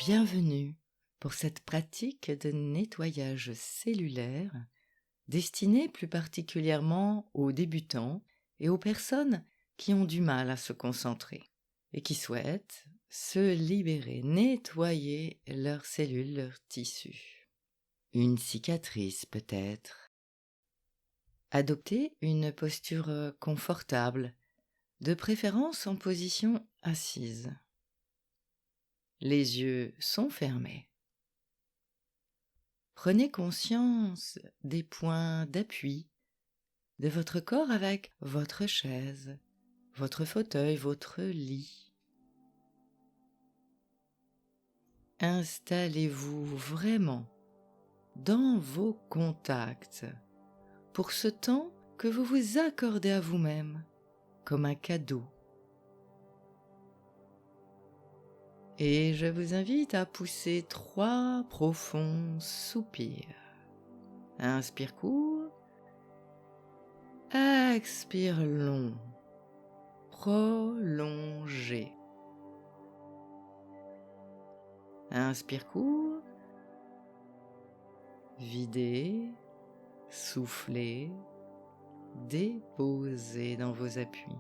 Bienvenue pour cette pratique de nettoyage cellulaire destinée plus particulièrement aux débutants et aux personnes qui ont du mal à se concentrer et qui souhaitent se libérer, nettoyer leurs cellules, leurs tissus. Une cicatrice peut-être. Adoptez une posture confortable, de préférence en position assise. Les yeux sont fermés. Prenez conscience des points d'appui de votre corps avec votre chaise, votre fauteuil, votre lit. Installez-vous vraiment dans vos contacts pour ce temps que vous vous accordez à vous-même comme un cadeau. Et je vous invite à pousser 3 profonds soupirs. Inspire court, expire long, prolongé. Inspire court, videz, soufflez, déposez dans vos appuis.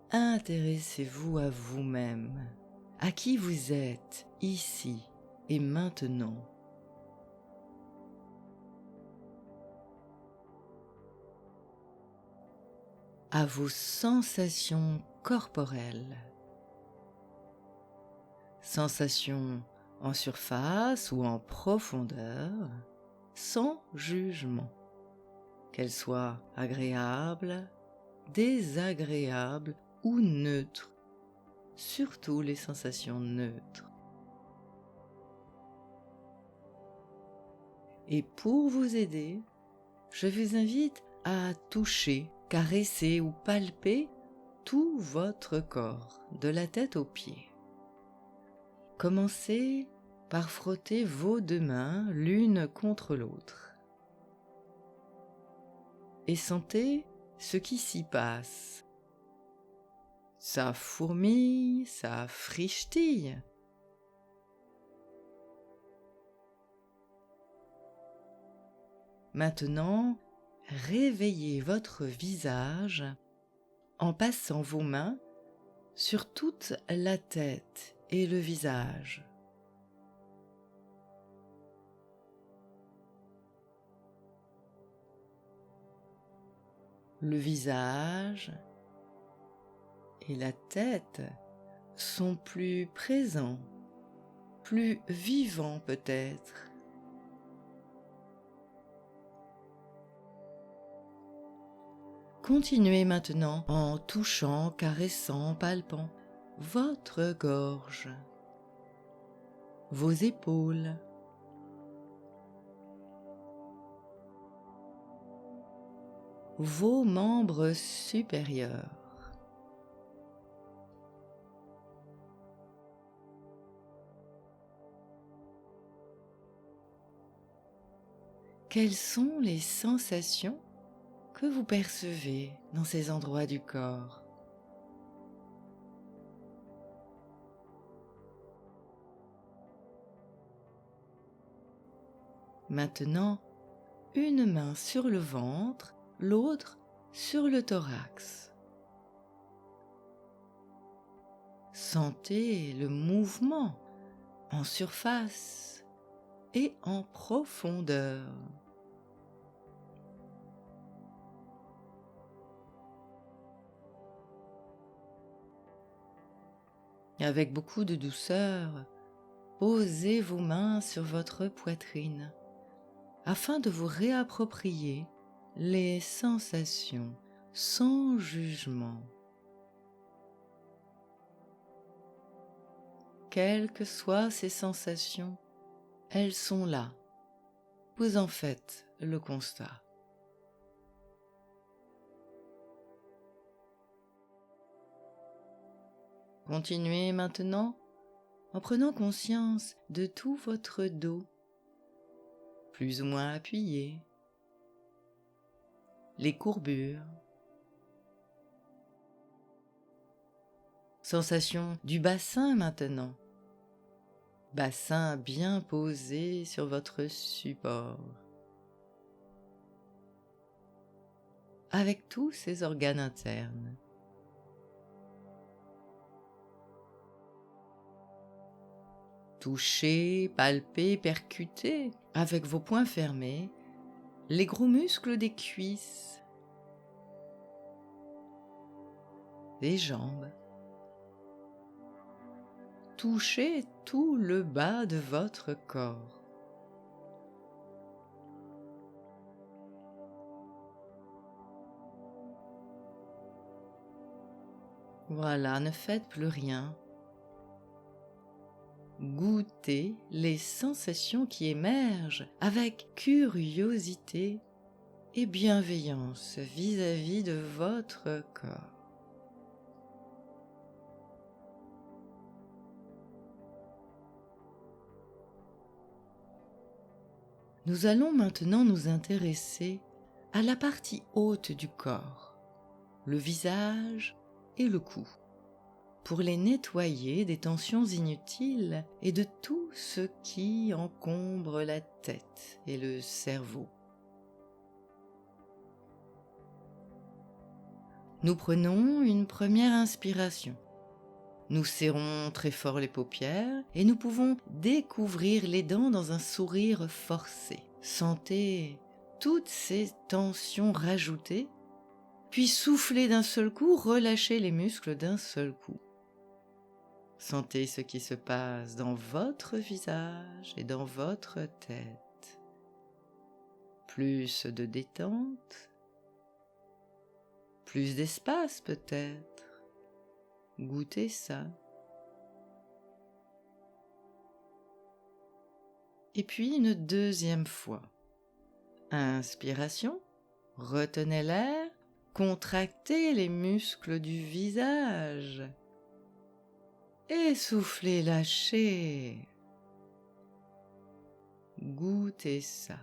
Intéressez-vous à vous-même, à qui vous êtes ici et maintenant. À vos sensations corporelles. Sensations en surface ou en profondeur, sans jugement, qu'elles soient agréables, désagréables ou neutres, surtout les sensations neutres. Et pour vous aider, je vous invite à toucher, caresser ou palper tout votre corps, de la tête aux pieds. Commencez par frotter vos 2 mains l'une contre l'autre. Et sentez ce qui s'y passe. Ça fourmille, ça frichtille. Maintenant, réveillez votre visage en passant vos mains sur toute la tête et le visage. Le visage et la tête sont plus présents, plus vivants peut-être. Continuez maintenant en touchant, caressant, palpant votre gorge, vos épaules, vos membres supérieurs. Quelles sont les sensations que vous percevez dans ces endroits du corps? Maintenant, une main sur le ventre, l'autre sur le thorax. Sentez le mouvement en surface et en profondeur. Avec beaucoup de douceur, posez vos mains sur votre poitrine afin de vous réapproprier les sensations sans jugement. Quelles que soient ces sensations, elles sont là. Vous en faites le constat. Continuez maintenant en prenant conscience de tout votre dos, plus ou moins appuyés, les courbures, sensation du bassin maintenant, bassin bien posé sur votre support, avec tous ses organes internes. Touchez, palpez, percutez avec vos poings fermés les gros muscles des cuisses, des jambes. Touchez tout le bas de votre corps. Voilà, ne faites plus rien. Goûtez les sensations qui émergent avec curiosité et bienveillance vis-à-vis de votre corps. Nous allons maintenant nous intéresser à la partie haute du corps, le visage et le cou, pour les nettoyer des tensions inutiles et de tout ce qui encombre la tête et le cerveau. Nous prenons une première inspiration. Nous serrons très fort les paupières et nous pouvons découvrir les dents dans un sourire forcé. Sentez toutes ces tensions rajoutées, puis soufflez d'un seul coup, relâchez les muscles d'un seul coup. Sentez ce qui se passe dans votre visage et dans votre tête. Plus de détente, plus d'espace peut-être. Goûtez ça. Et puis une deuxième fois. Inspiration, retenez l'air, contractez les muscles du visage. Et soufflez, lâchez. Goûtez ça.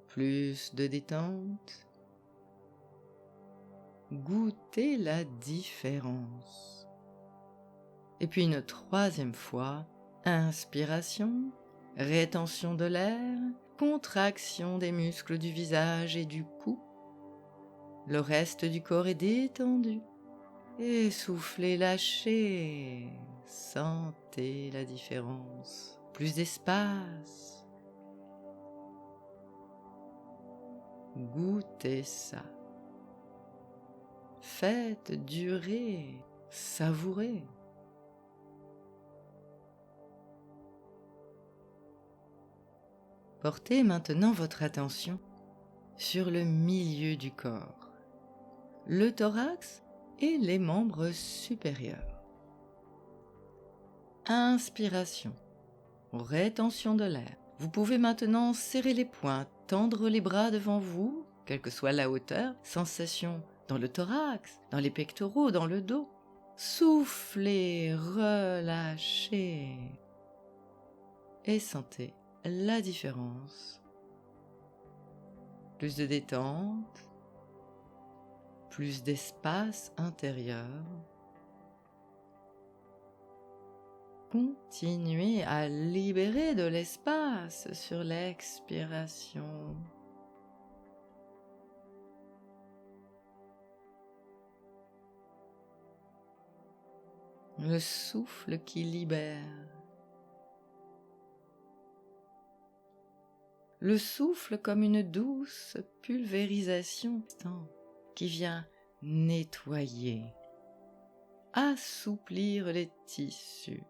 Plus de détente. Goûtez la différence. Et puis une troisième fois, inspiration, rétention de l'air, contraction des muscles du visage et du cou. Le reste du corps est détendu. Et soufflez, lâchez. Sentez la différence. Plus d'espace. Goûtez ça. Faites durer, savourez. Portez maintenant votre attention sur le milieu du corps, le thorax et les membres supérieurs. Inspiration, rétention de l'air. Vous pouvez maintenant serrer les poings, tendre les bras devant vous, quelle que soit la hauteur, sensation dans le thorax, dans les pectoraux, dans le dos. Soufflez, relâchez et sentez la différence. Plus de détente, plus d'espace intérieur. Continuez à libérer de l'espace sur l'expiration. Le souffle qui libère. Le souffle comme une douce pulvérisation qui vient nettoyer, assouplir les tissus.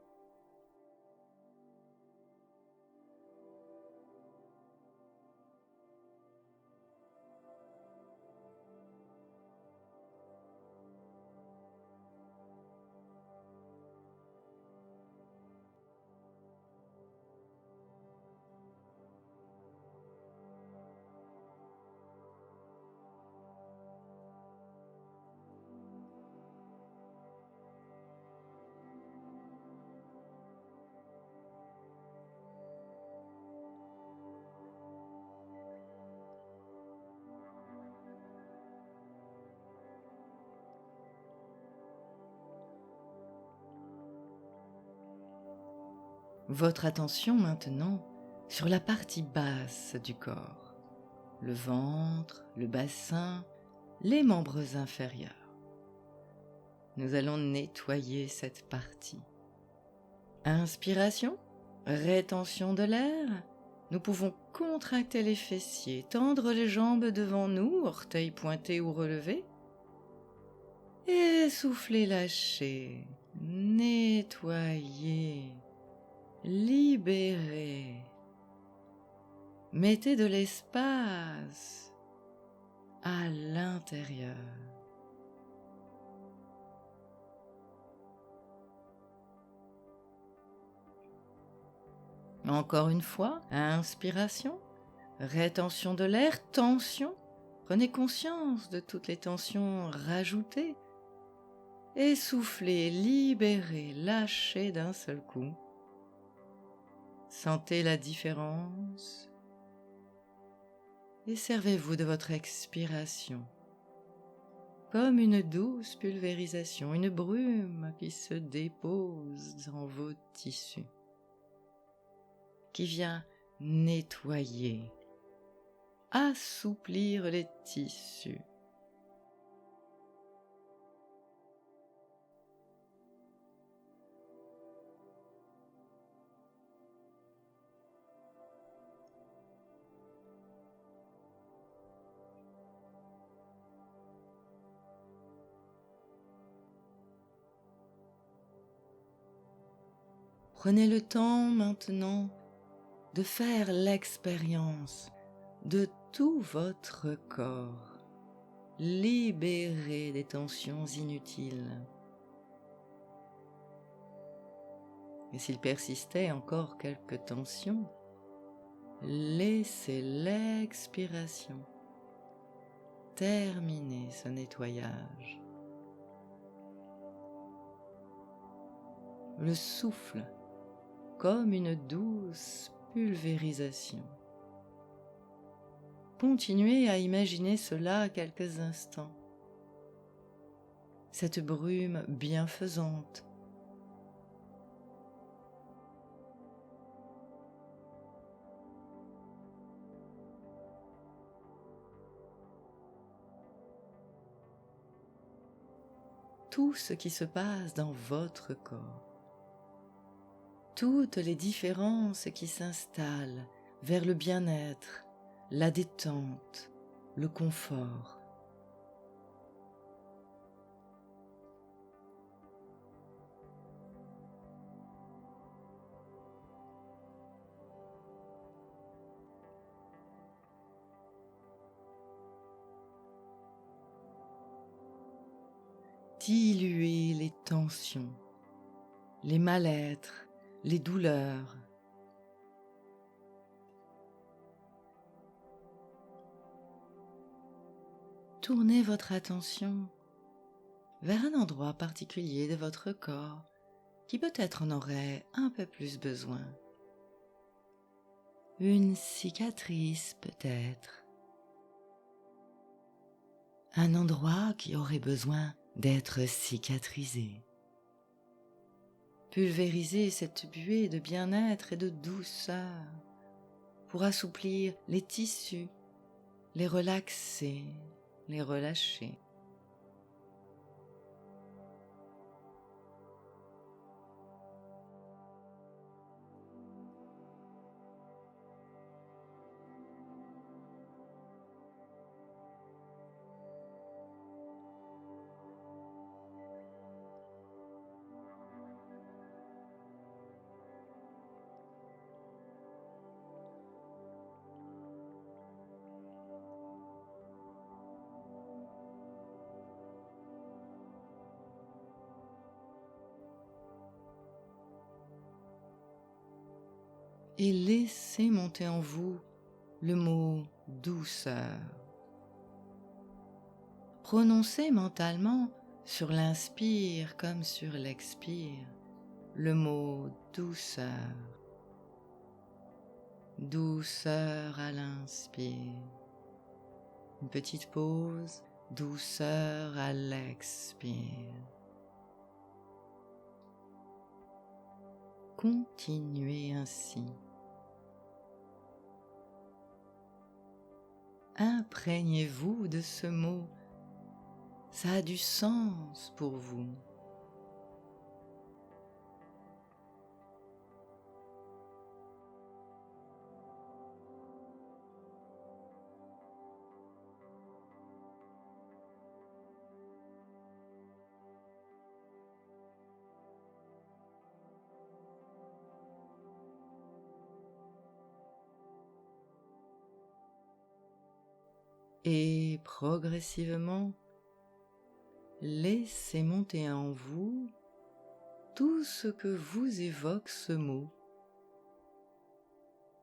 votre attention maintenant sur la partie basse du corps, le ventre, le bassin, les membres inférieurs. Nous allons nettoyer cette partie. Inspiration, rétention de l'air. Nous pouvons contracter les fessiers, tendre les jambes devant nous, orteils pointés ou relevés. Et souffler, lâcher, nettoyer, libérer. Mettez de l'espace à l'intérieur. Encore une fois, inspiration, rétention de l'air, tension. Prenez conscience de toutes les tensions rajoutées. Et soufflez, libérez, lâchez d'un seul coup. Sentez la différence et servez-vous de votre expiration comme une douce pulvérisation, une brume qui se dépose dans vos tissus, qui vient nettoyer, assouplir les tissus. Prenez le temps maintenant de faire l'expérience de tout votre corps, libéré des tensions inutiles. Et s'il persistait encore quelques tensions, laissez l'expiration terminer ce nettoyage. Le souffle comme une douce pulvérisation. Continuez à imaginer cela quelques instants. Cette brume bienfaisante. Tout ce qui se passe dans votre corps. Toutes les différences qui s'installent vers le bien-être, la détente, le confort. Diluez les tensions, les mal-être, les douleurs. Tournez votre attention vers un endroit particulier de votre corps qui peut-être en aurait un peu plus besoin. Une cicatrice peut-être. Un endroit qui aurait besoin d'être cicatrisé. Pulvérisez cette buée de bien-être et de douceur pour assouplir les tissus, les relaxer, les relâcher. Et laissez monter en vous le mot douceur. Prononcez mentalement sur l'inspire comme sur l'expire le mot douceur. Douceur à l'inspire. Une petite pause, douceur à l'expire. continuez ainsi. Imprégnez-vous de ce mot, ça a du sens pour vous. Et progressivement, laissez monter en vous tout ce que vous évoque ce mot,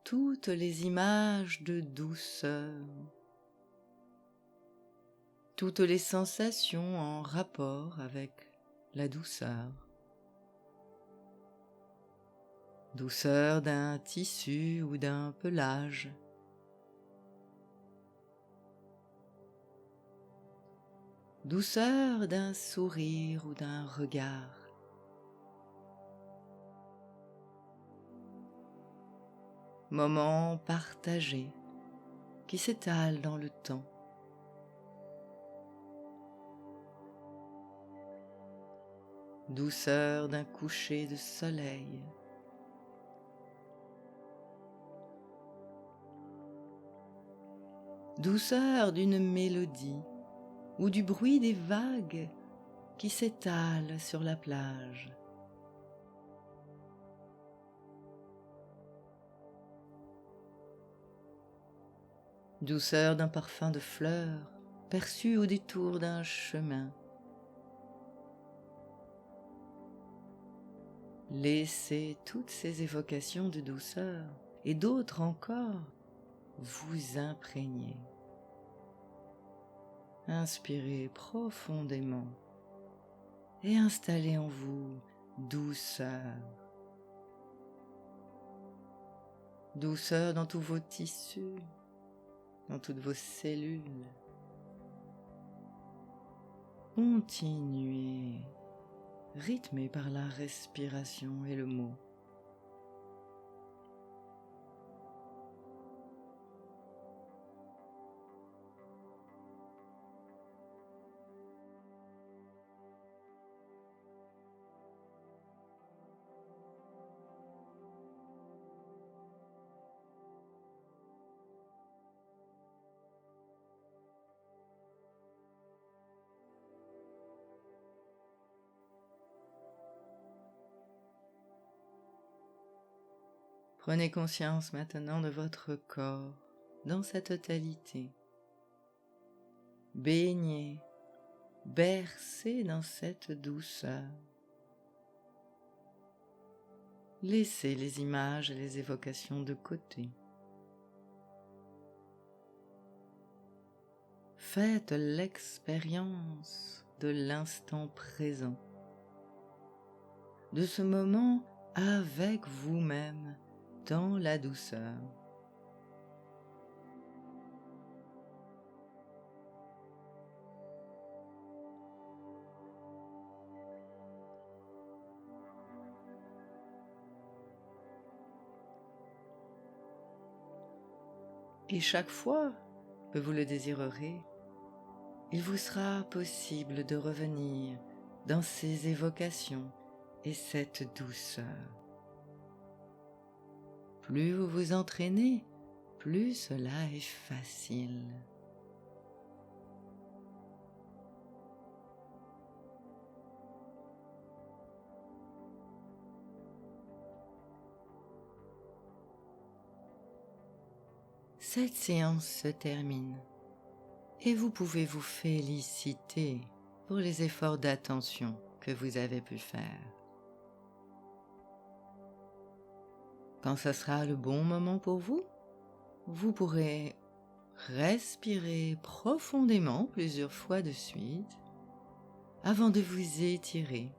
toutes les images de douceur, toutes les sensations en rapport avec la douceur. Douceur d'un tissu ou d'un pelage. Douceur d'un sourire ou d'un regard. Moment partagé qui s'étale dans le temps. Douceur d'un coucher de soleil. Douceur d'une mélodie ou du bruit des vagues qui s'étalent sur la plage. Douceur d'un parfum de fleurs perçu au détour d'un chemin. Laissez toutes ces évocations de douceur et d'autres encore vous imprégner. Inspirez profondément et installez en vous douceur. Douceur dans tous vos tissus, dans toutes vos cellules. Continuez, rythmé par la respiration et le mot. Prenez conscience maintenant de votre corps dans sa totalité. Baignez, bercez dans cette douceur. Laissez les images et les évocations de côté. Faites l'expérience de l'instant présent, de ce moment avec vous-même dans la douceur. Et chaque fois que vous le désirerez, il vous sera possible de revenir dans ces évocations et cette douceur. Plus vous vous entraînez, plus cela est facile. Cette séance se termine et vous pouvez vous féliciter pour les efforts d'attention que vous avez pu faire. Quand ce sera le bon moment pour vous, vous pourrez respirer profondément plusieurs fois de suite avant de vous étirer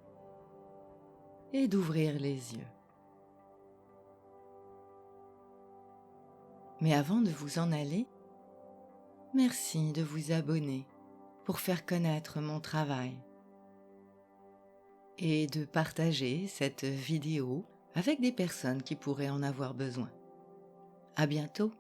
et d'ouvrir les yeux. Mais avant de vous en aller, merci de vous abonner pour faire connaître mon travail et de partager cette vidéo avec des personnes qui pourraient en avoir besoin. À bientôt!